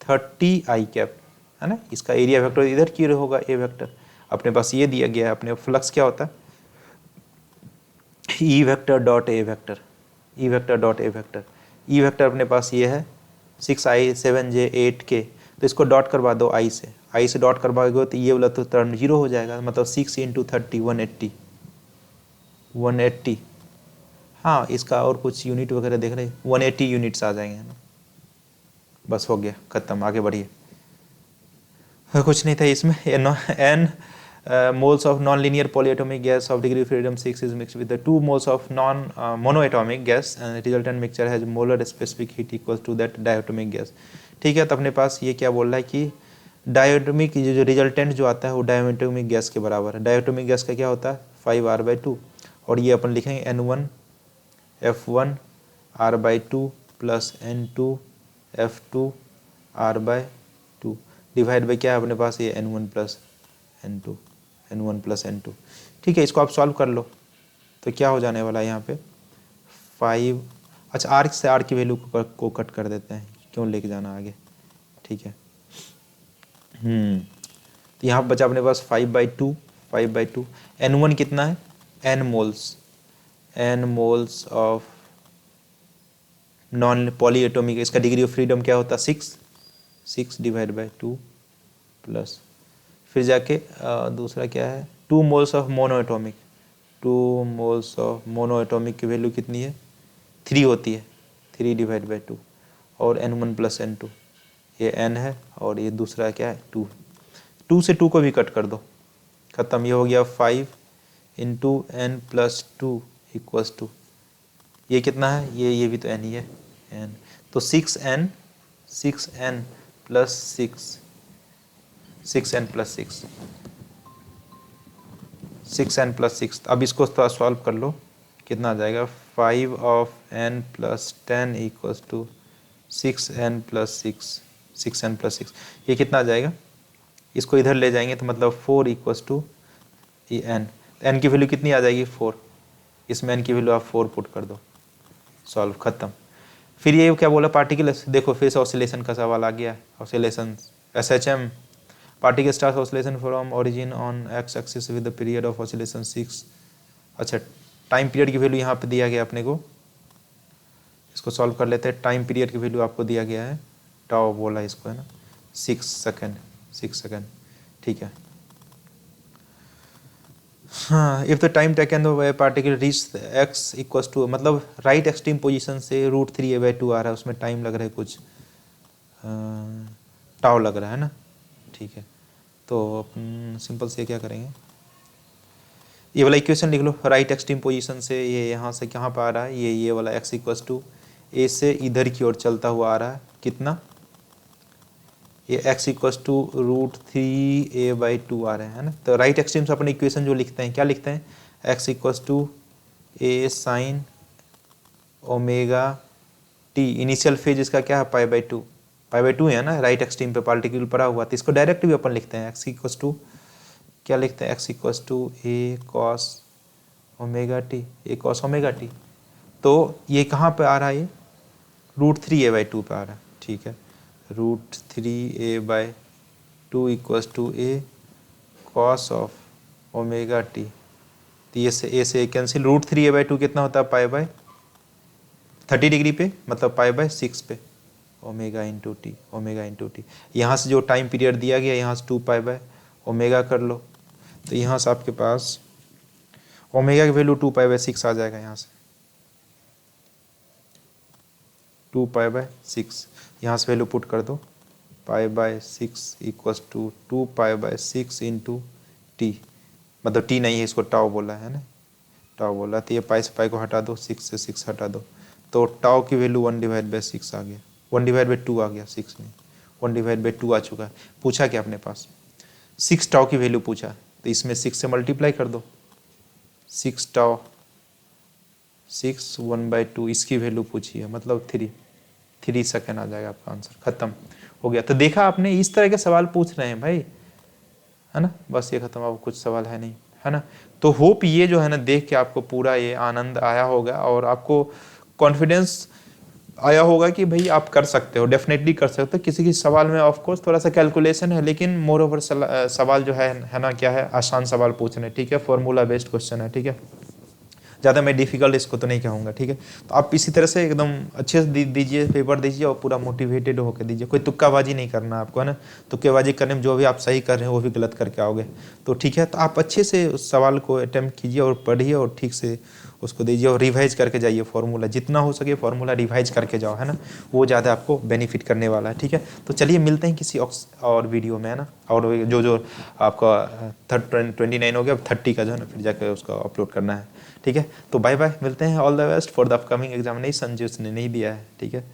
30 I cap, है ना। इसका एरिया वेक्टर इधर की ओर होगा, ए वेक्टर अपने पास ये दिया गया है। अपने फ्लक्स क्या होता है? E vector dot A vector, E vector dot A vector. E vector अपने पास ये है 6i 7j 8k, तो इसको डॉट करवा दो आई से डॉट करवाओगे तो ये वाला तो टर्म जीरो हो जाएगा, मतलब 6 इंटू 30 180, 180। हाँ, इसका और कुछ यूनिट वगैरह देख रहे, 180 यूनिट्स आ जाएंगे ना, बस हो गया, खत्म। आगे बढ़िए, कुछ नहीं था इसमें। N moles of non-linear polyatomic gas of degree of freedom 6 is mixed with the 2 moles of non-monoatomic gas and resultant mixture has molar specific heat equals to that diatomic gas। ठीक है, तो अपने पास ये क्या बोल रहा है कि डायोटोमिक जो रिजल्टेंट जो आता है वो डायोटोमिक गैस के बराबर है। डायोटोमिक गैस का क्या होता है? 5r/2, और ये अपन लिखेंगे N1 F1 r/2 plus N2 F2 r/2 divide by क्या है अपने पास? ये N1 plus N2, N1 plus N2। ठीक है, इसको आप सॉल्व कर लो तो क्या हो जाने वाला है यहाँ पे 5। अच्छा, आर से आर की वैल्यू को कट कर देते हैं, क्यों लेके जाना आगे, ठीक है। तो यहाँ बचा अपने पास 5/2, 5/2। N1 कितना है? N moles of non polyatomic, इसका डिग्री ऑफ फ्रीडम क्या होता है? 6 डिवाइड बाई 2 प्लस फिर जाके दूसरा क्या है? 2 moles of monoatomic, 2 moles of monoatomic की वैल्यू कितनी है? 3 होती है, 3 डिवाइड बाई 2, और N1 प्लस N2, ये N है और ये दूसरा क्या है? 2। 2 से 2 को भी कट कर दो, खत्म। ये हो गया 5 into N plus 2 equals to, ये कितना है? ये भी तो N ही है, N, तो 6N plus 6N plus 6N plus 6। अब इसको थोड़ा सॉल्व कर लो, कितना आ जाएगा? 5 of N plus 10 equals to 6N plus 6N plus 6, ये कितना आ जाएगा? इसको इधर ले जाएंगे तो मतलब 4 इक्वल्स टू ये N, N की वैल्यू कितनी आ जाएगी? 4, इसमें N की वैल्यू आप 4 पुट कर दो, सॉल्व, खत्म। फिर ये क्या बोला? पार्टिकल, देखो फिर से ऑसिलेशन का सवाल आ गया। Oscillation SHM particle stars oscillation from origin on x axis with the period of oscillation 6। अच्छा, टाइम पीरियड की वैल्यू यहाँ पे दिया गया अपने को, इसको सॉल्व कर लेते हैं। टाइम पीरियड की वैल्यू आपको दिया गया है, टाउ बोला इसको, है ना, 6 सेकेंड, 6 सेकेंड, ठीक है। हाँ, if the time taken by particle reach X equals to, मतलब राइट एक्सट्रीम पोजीशन से √3a/2 आ रहा है, उसमें टाइम लग रहा है कुछ टाउ लग रहा है ना, ठीक है। तो अपन सिंपल से क्या करेंगे, ये वाला इक्वेशन लिख लो। राइट एक्सट्रीम पोजीशन से ये यहाँ से कहाँ पर आ रहा है, ये वाला एक्स इक्वल्स टू ए से इधर की ओर चलता हुआ आ रहा है, कितना, ये x इक्वल्स टू √3a/2 आ रहे हैं, है ना। तो राइट एक्सट्रीम से अपने इक्वेशन जो लिखते हैं, क्या लिखते हैं, x equals to a sine omega t, initial phase इसका क्या है, π/2, π/2 है ना, राइट एक्सट्रीम पे पार्टिकल पड़ा हुआ, तो इसको डायरेक्ट भी अपन लिखते हैं, x इक्वल्स टू क्या लिखते हैं, x equals to a cos omega t, a cos omega t। तो ये कहाँ पे आ रहा है, ये √3a/2 पे आ रहा है, ठीक है। √3a/2 equals to a cos of omega t। तो ये से a से कैंसिल, √3a/2 कितना होता है, π/30 डिग्री पे, मतलब π/6 पे, omega into T, omega into T. यहाँ से जो टाइम पीरियड दिया गया, यहाँ से 2π/ओमेगा कर लो, तो यहाँ से आपके पास ओमेगा की वैल्यू 2π/6 आ जाएगा, यहाँ से 2π/6, यहाँ से वैल्यू पुट कर दो, π/6 इक्वल्स टू 2π/6 इंटू टी, मतलब टी नहीं है, इसको टाउ बोला है ना, टाउ बोला। तो ये पाई से पाई को हटा दो, 6 से 6 हटा दो, तो टाउ की वैल्यू 1/6 आ गया, 1/2 आ गया, 6 नहीं 1/2 आ चुका है। पूछा क्या अपने पास, 6 टाउ की वैल्यू पूछा, तो इसमें 6 से मल्टीप्लाई कर दो, 6 टाउ 6 1/2, इसकी वैल्यू पूछी है, मतलब 3 सेकेंड आ जाएगा आपका आंसर, खत्म हो गया। तो देखा आपने, इस तरह के सवाल पूछ रहे हैं भाई, है ना, बस ये खत्म, अब कुछ सवाल है नहीं, है ना। तो होप ये जो है ना, देख के आपको पूरा ये आनंद आया होगा और आपको कॉन्फिडेंस आया होगा कि भाई आप कर सकते हो, डेफिनेटली कर सकते हो। किसी किसी सवाल में ऑफ कोर्स थोड़ा सा कैलकुलेशन है, लेकिन मोर ओवर सवाल जो है ना, क्या है, आसान सवाल पूछ रहे हैं, ठीक है, फॉर्मूला बेस्ड क्वेश्चन है, ठीक है। ज़्यादा मैं डिफिकल्ट इसको तो नहीं कहूँगा, ठीक है। तो आप इसी तरह से एकदम अच्छे से दीजिए, पेपर दीजिए और पूरा मोटिवेटेड होकर दीजिए, कोई तुक्काबाजी नहीं करना आपको, है ना। तुक्केबाजी करने में जो भी आप सही कर रहे हैं वो भी गलत करके आओगे, तो ठीक है। तो आप अच्छे से उस सवाल को अटेम्प्ट कीजिए और पढ़िए और ठीक से उसको दीजिए और रिवाइज करके जाइए, फार्मूला जितना हो सके फार्मूला रिवाइज करके जाओ, है ना, वो ज़्यादा आपको बेनिफिट करने वाला है, ठीक है। तो चलिए मिलते हैं किसी और वीडियो में, है ना। और जो आपका 29 हो गया, अब 30 का जो है ना, फिर जाकर उसका अपलोड करना है, ठीक है। तो बाय बाय, मिलते हैं, all the best for the upcoming examination, जिसने नहीं दिया है, ठीक है।